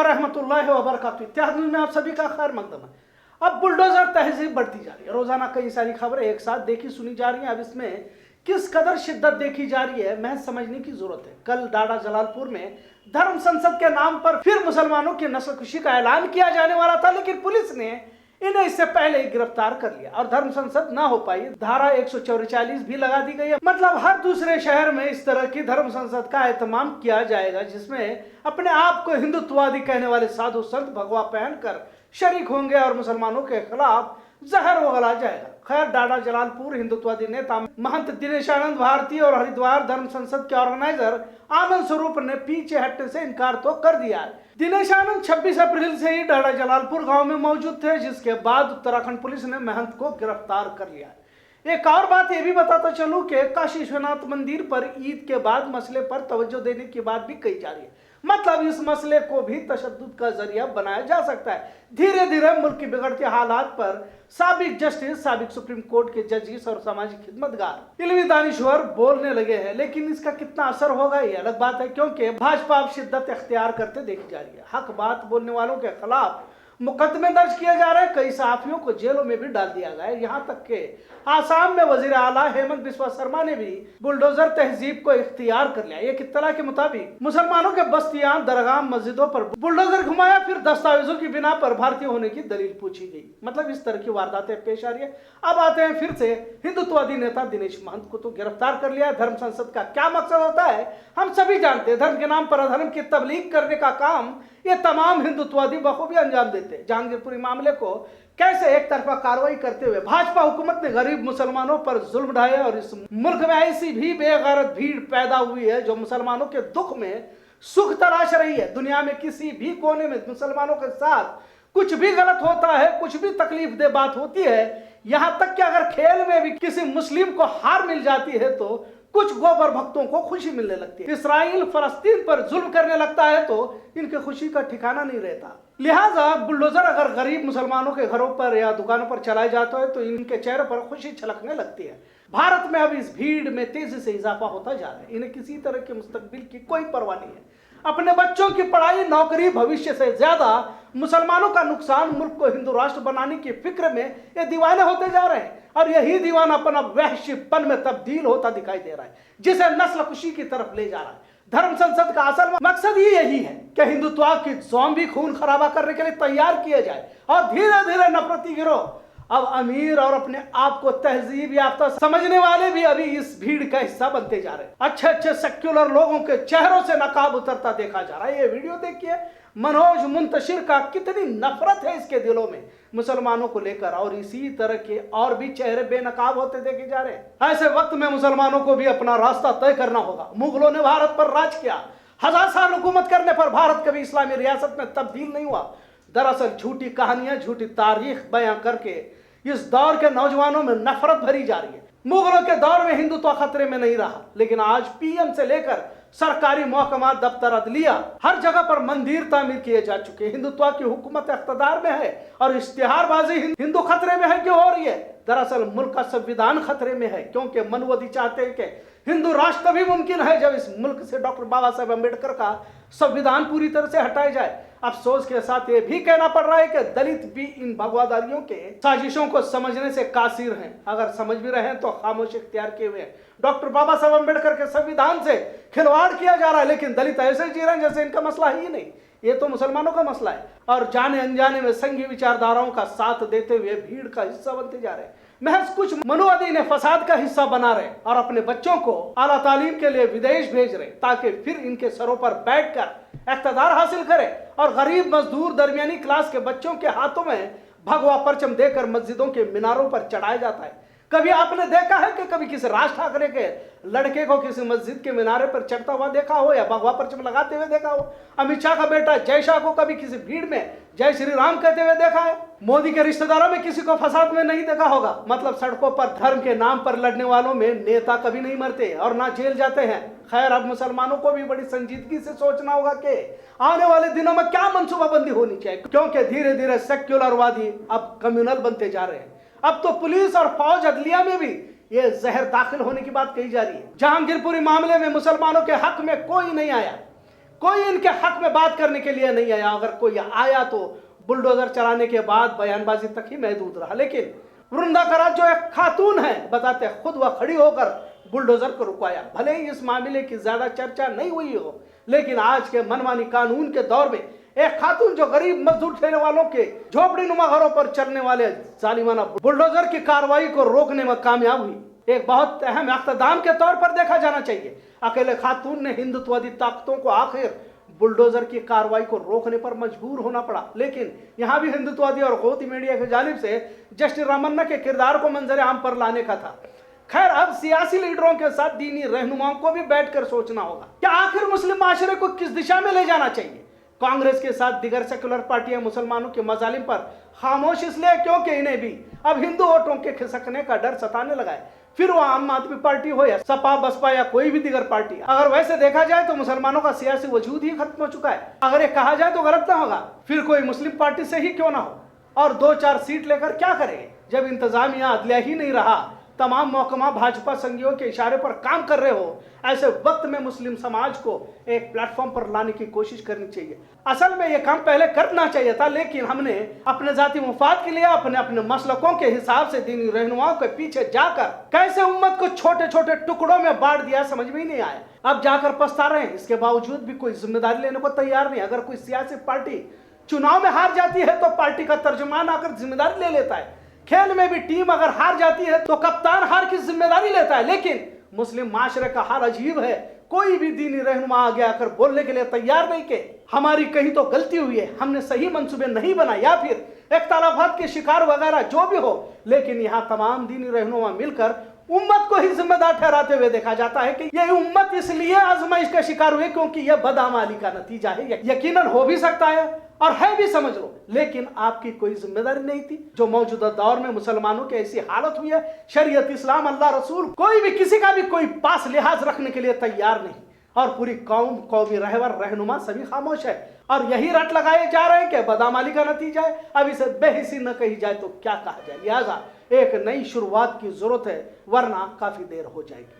व रहमतुल्लाहि व बरकातहू। इत्तेहाद न्यूज़ में आप सभी का खैर मकदम है। अब बुलडोजर तहजीब बढ़ती जा रही है, रोजाना कई सारी खबरें एक साथ देखी सुनी जा रही हैं। अब इसमें किस कदर शिद्दत देखी जा रही है महज समझने की जरूरत है। कल डाडा जलालपुर में धर्म संसद के नाम पर फिर मुसलमानों की नस्लकुशी का ऐलान किया जाने वाला था, लेकिन पुलिस ने इन्हें इससे पहले ही गिरफ्तार कर लिया और धर्म संसद ना हो पाई। धारा 144 भी लगा दी गई है। मतलब हर दूसरे शहर में इस तरह की धर्म संसद का एहतमाम किया जाएगा, जिसमें अपने आप को हिंदुत्ववादी कहने वाले साधु संत भगवा पहनकर शरीक होंगे और मुसलमानों के खिलाफ जहर उगला जाएगा। खैर, डाडा जलालपुर हिंदुत्ववादी नेता महंत दिनेशानंद भारती और हरिद्वार धर्म संसद के ऑर्गेनाइजर आनंद स्वरूप ने पीछे हटने से इनकार तो कर दिया है। दिनेशानंद 26 अप्रैल से ही डाडा जलालपुर गांव में मौजूद थे, जिसके बाद उत्तराखंड पुलिस ने महंत को गिरफ्तार कर लिया है। एक और बात यह भी बताता चलूं कि काशी विश्वनाथ मंदिर पर ईद के बाद मसले पर तवज्जो देने की बात भी कही जा रही है। मतलब इस मसले को भी तशद्दुद का जरिया बनाया जा सकता है। धीरे धीरे मुल्क की बिगड़ते हालात पर साबिक जस्टिस, साबिक सुप्रीम कोर्ट के जजिस और सामाजिक खिदमतगार इल्मी दानिश्वर बोलने लगे हैं, लेकिन इसका कितना असर होगा ये अलग बात है, क्योंकि भाजपा अब शिद्दत इख्तियार करते देखी जा रही है। हक बात बोलने वालों के खिलाफ मुकदमे दर्ज किए जा रहे हैं, कई सहाफियों को जेलों में भी डाल दिया गया है। यहाँ तक के आसाम में वजीर आला हेमंत बिस्वा शर्मा ने भी बुलडोजर तहजीब को इख्तियार कर लिया। एक इत्तला के मुताबिक मुसलमानों के बस्तियां, दरगाह, मस्जिदों पर बुलडोजर घुमाया, फिर दस्तावेजों की बिना पर भारतीय होने की दलील पूछी गई। मतलब इस तरह की वारदातें पेश आ रही है। अब आते हैं फिर से हिंदुत्ववादी नेता दिनेश महंत को तो गिरफ्तार कर लिया। धर्म संसद का क्या मकसद होता है हम सभी जानते हैं। धर्म के नाम पर अधर्म की तबलीग करने का काम ये तमाम हिंदुत्ववादी बखूबी अंजाम देते हैं। जहांगीरपुरी मामले को कैसे एक तरफा कार्रवाई करते हुए भाजपा हुकूमत ने गरीब मुसलमानों पर जुल्म ढाया और इस मुल्क में ऐसी भी बेगैरत भीड़ पैदा हुई है जो मुसलमानों के दुख में सुख तलाश रही है। दुनिया में किसी भी कोने में मुसलमानों के साथ कुछ भी गलत होता है, कुछ भी तकलीफ दे बात होती है, यहाँ तक कि अगर खेल में भी किसी मुस्लिम को हार मिल जाती है तो कुछ गोबर भक्तों को खुशी मिलने लगती है। इसराइल फलस्तीन पर जुल्म करने लगता है तो इनके खुशी का ठिकाना नहीं रहता। लिहाजा बुलडोजर अगर गरीब मुसलमानों के घरों पर या दुकानों पर चलाए जाता है तो इनके चेहरे पर खुशी छलकने लगती है। भारत में अब इस भीड़ में तेजी से इजाफा होता जा रहा है। इन्हें किसी तरह के मुस्तकबिल की कोई परवाह नहीं है। अपने बच्चों की पढ़ाई, नौकरी, भविष्य से ज्यादा मुसलमानों का नुकसान, मुल्क को हिंदू राष्ट्र बनाने की फिक्र में ये दीवाने होते जा रहे हैं और यही दीवानापन अब वहशीपन में तब्दील होता दिखाई दे रहा है, जिसे नस्लकुशी की तरफ ले जा रहा है। धर्म संसद का असल मकसद ही यही है कि हिंदुत्व की ज़ॉम्बी खून खराबा करने के लिए तैयार किए जाए और धीरे धीरे नफरती गिरोह, अब अमीर और अपने आप को तहजीब याफ्ता समझने वाले भी अभी इस भीड़ का हिस्सा बनते जा रहे हैं। अच्छे अच्छे सेक्युलर लोगों के चेहरों से नकाब उतरता देखा जा रहा है। ये वीडियो देखिए, मनोज मुंतशिर का कितनी नफरत है इसके दिलों में मुसलमानों को लेकर, और इसी तरह के और भी चेहरे बेनकाब होते देखे जा रहे हैं। ऐसे वक्त में मुसलमानों को भी अपना रास्ता तय करना होगा। मुगलों ने भारत पर राज किया, 1000 साल हुकूमत करने पर भारत कभी इस्लामी रियासत में तब्दील नहीं हुआ। दरअसल झूठी कहानियां, झूठी तारीख बयां करके इस दौर के नौजवानों में नफरत भरी जा रही है। मुगलों के दौर में हिंदुत्व खतरे में नहीं रहा, लेकिन आज पीएम से लेकर सरकारी महकमा, दफ्तर, अदलिया, हर जगह पर मंदिर तामीर किए जा चुके हैं। हिंदुत्व की हुकूमत इख्तिदार में है और इश्तिहारबाजी हिंदू खतरे में है क्यों हो रही है? दरअसल मुल्क का संविधान खतरे में है, क्योंकि मनुवादी चाहते हैं कि हिंदू राष्ट्र तभी मुमकिन है जब इस मुल्क से डॉक्टर बाबा साहब अम्बेडकर का संविधान पूरी तरह से हटाया जाए। अफसोस के साथ ये भी कहना पड़ रहा है कि दलित भी इन भगवादारियों के साजिशों को समझने से कासिर हैं। अगर समझ भी रहे हैं तो खामोश इख्तियार किए हुए हैं। डॉक्टर बाबा साहब अम्बेडकर के संविधान से खिलवाड़ किया जा रहा है, लेकिन दलित ऐसे जी रहे हैं जैसे इनका मसला ही नहीं। ये तो मुसलमानों का मसला है और जाने अनजाने में संघी विचारधाराओं का साथ देते हुए भीड़ का हिस्सा बनते जा रहे हैं। महज कुछ मनुवादी ने फसाद का हिस्सा बना रहे और अपने बच्चों को आला तालीम के लिए विदेश भेज रहे ताकि फिर इनके सरों पर बैठकर इख्तिदार हासिल करें और गरीब, मजदूर, दरमियानी क्लास के बच्चों के हाथों में भगवा परचम देकर मस्जिदों के मीनारों पर चढ़ाया जाता है। कभी आपने देखा है कि कभी किसी राज ठाकरे के लड़के को किसी मस्जिद के मीनारे पर चढ़ता हुआ देखा हो या भगवा परचम लगाते हुए देखा हो? अमित शाह का बेटा जय शाह को कभी किसी भीड़ में जय श्री राम कहते हुए देखा है? मोदी के रिश्तेदारों में किसी को फसाद में नहीं देखा होगा। मतलब सड़कों पर धर्म के नाम पर लड़ने वालों में नेता कभी नहीं मरते और ना जेल जाते हैं। खैर, अब मुसलमानों को भी बड़ी संजीदगी से सोचना होगा कि आने वाले दिनों में क्या मंसूबाबंदी होनी चाहिए, क्योंकि धीरे धीरे सेक्युलरवादी अब कम्युनल बनते जा रहे हैं। अब तो पुलिस और फौज, अदलिया में भी ये जहर दाखिल होने की बात कही जा रही है। जहांगीरपुरी मामले में मुसलमानों के हक में कोई नहीं आया, कोई इनके हक में बात करने के लिए नहीं आया। अगर कोई आया तो बुलडोजर चलाने के बाद बयानबाजी तक ही महदूद रहा। लेकिन वृंदा करात जो एक खातून है, बताते हैं खुद वह खड़ी होकर बुलडोजर को रुकवाया। भले ही इस मामले की ज्यादा चर्चा नहीं हुई हो, लेकिन आज के मनमानी कानून के दौर में एक खातून जो गरीब मजदूर ठहरने वालों के झोपड़ी नुमा घरों पर चलने वाले जालिमाना बुलडोजर की कार्रवाई को रोकने में कामयाब हुई, एक बहुत अहम इक़्तिदाम के तौर पर देखा जाना चाहिए। अकेले खातून ने हिंदुत्ववादी ताकतों को आखिर बुलडोजर की कार्रवाई को रोकने पर मजबूर होना पड़ा। लेकिन यहां भी हिंदुत्ववादी और गौती मीडिया की जानिब से जस्टिस रामन्ना के किरदार को मंजर आम पर लाने का था। खैर, अब सियासी लीडरों के साथ दीनी रहनुमाओं को भी बैठकर सोचना होगा कि आखिर मुस्लिम माशरे को किस दिशा में ले जाना चाहिए। कांग्रेस के साथ दिगर सेकुलर पार्टियां मुसलमानों के मजालिम पर खामोश इसलिए क्योंकि इन्हें भी अब हिंदू वोटों के खिसकने का डर सताने लगा है। फिर वो आम आदमी पार्टी हो या सपा बसपा या कोई भी दिगर पार्टी, अगर वैसे देखा जाए तो मुसलमानों का सियासी वजूद ही खत्म हो चुका है। अगर ये कहा जाए तो गलत ना होगा, फिर कोई मुस्लिम पार्टी से ही क्यों ना हो और 2-4 सीट लेकर क्या करेंगे जब इंतजामिया अदलिया ही नहीं रहा, तमाम महकमा भाजपा संघियों के इशारे पर काम कर रहे हो। ऐसे वक्त में मुस्लिम समाज को एक प्लेटफॉर्म पर लाने की कोशिश करनी चाहिए। असल में यह काम पहले करना चाहिए था, लेकिन हमने अपने जाती मुफाद के लिए अपने अपने मसलकों के हिसाब से दीनी रहनुमाओं के पीछे जाकर कैसे उम्मत को छोटे छोटे टुकड़ों में बांट दिया, समझ में ही नहीं आया। अब जाकर पछता रहे हैं। इसके बावजूद भी कोई जिम्मेदारी लेने को तैयार नहीं। अगर कोई सियासी पार्टी चुनाव में हार जाती है तो पार्टी का तर्जुमान आकर जिम्मेदारी ले लेता है। खेल में भी टीम अगर हार जाती है तो कप्तान हार की जिम्मेदारी लेता है। लेकिन मुस्लिम माशरे का हाल अजीब है, कोई भी दीनी रहनुमा आगे आकर बोलने के लिए तैयार नहीं कि हमारी कहीं तो गलती हुई है, हमने सही मंसूबे नहीं बनाए या फिर इख्तिलाफात के शिकार वगैरह जो भी हो। लेकिन यहाँ तमाम दीनी रहनुमा मिलकर उम्मत को ही जिम्मेदार ठहराते हुए देखा जाता है कि यह उम्मत इसलिए आजमाइश का शिकार हुई क्योंकि यह बदअमली का नतीजा है। यकीनन हो भी सकता है और है भी, समझ लो, लेकिन आपकी कोई जिम्मेदारी नहीं थी। जो मौजूदा दौर में मुसलमानों की ऐसी हालत हुई है, शरीयत, इस्लाम, अल्लाह, रसूल, कोई भी किसी का भी कोई पास लिहाज रखने के लिए तैयार नहीं और पूरी कौम, कौमी रहबर, रहनुमा सभी खामोश है और यही रट लगाए जा रहे हैं कि बदअमली का नतीजा है। अब इसे बेहिसी न कही जाए तो क्या कहा जाए। लिहाजा एक नई शुरुआत की जरूरत है, वरना काफी देर हो जाएगी।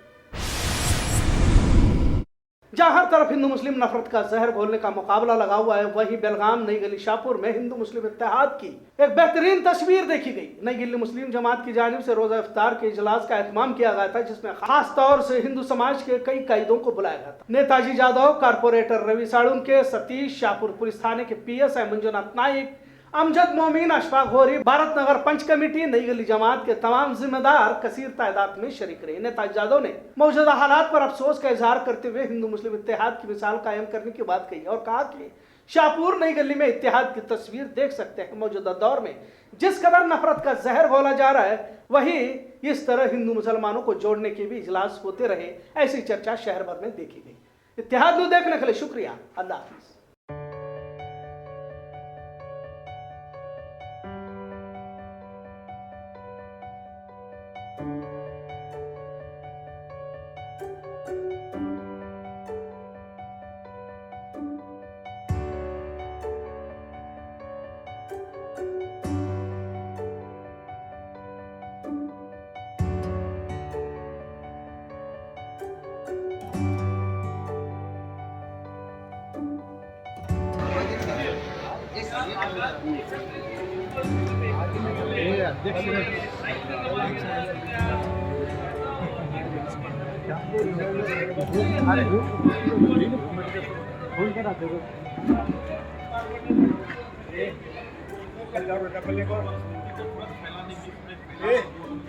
जहां हर तरफ हिंदू मुस्लिम नफरत का जहर घोलने का मुकाबला लगा हुआ है, वहीं बेलगाम, नई गली, शाहपुर में हिंदू मुस्लिम इत्तेहाद की एक बेहतरीन तस्वीर देखी गई। नई दिल्ली मुस्लिम जमात की जानिब से रोजा इफ्तार के इजलास का एहतमाम किया गया था, जिसमें खास तौर से हिंदू समाज के कई कायदों को बुलाया गया था। नेताजी जाधव, कारपोरेटर रवि साळुंके, सतीश, शाहपुर पुलिस थाने के PSI मंजुनाथ नाइक, अमजद मोमीन, अशफाक घोरी, भारत नगर पंच कमेटी, नई गली जमात के तमाम जिम्मेदार कसीर तादाद में शरीक रहे। नेताजी जाधव ने मौजूदा हालात पर अफसोस का इजहार करते हुए हिंदू मुस्लिम इत्तेहाद की मिसाल कायम करने की बात कही और कहा कि शाहपुर, नई गली में इत्तेहाद की तस्वीर देख सकते हैं। मौजूदा दौर में जिस कदर नफरत का जहर घोला जा रहा है, वही इस तरह हिंदू मुसलमानों को जोड़ने के भी इजलास होते रहे, ऐसी चर्चा शहर भर में देखी गई। इत्तेहाद देखने के लिए शुक्रिया। अल्लाह हाफिज। आपलं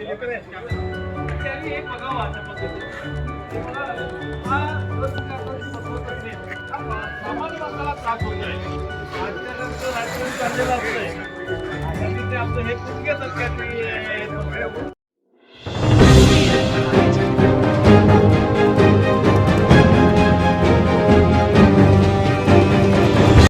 हे कुठे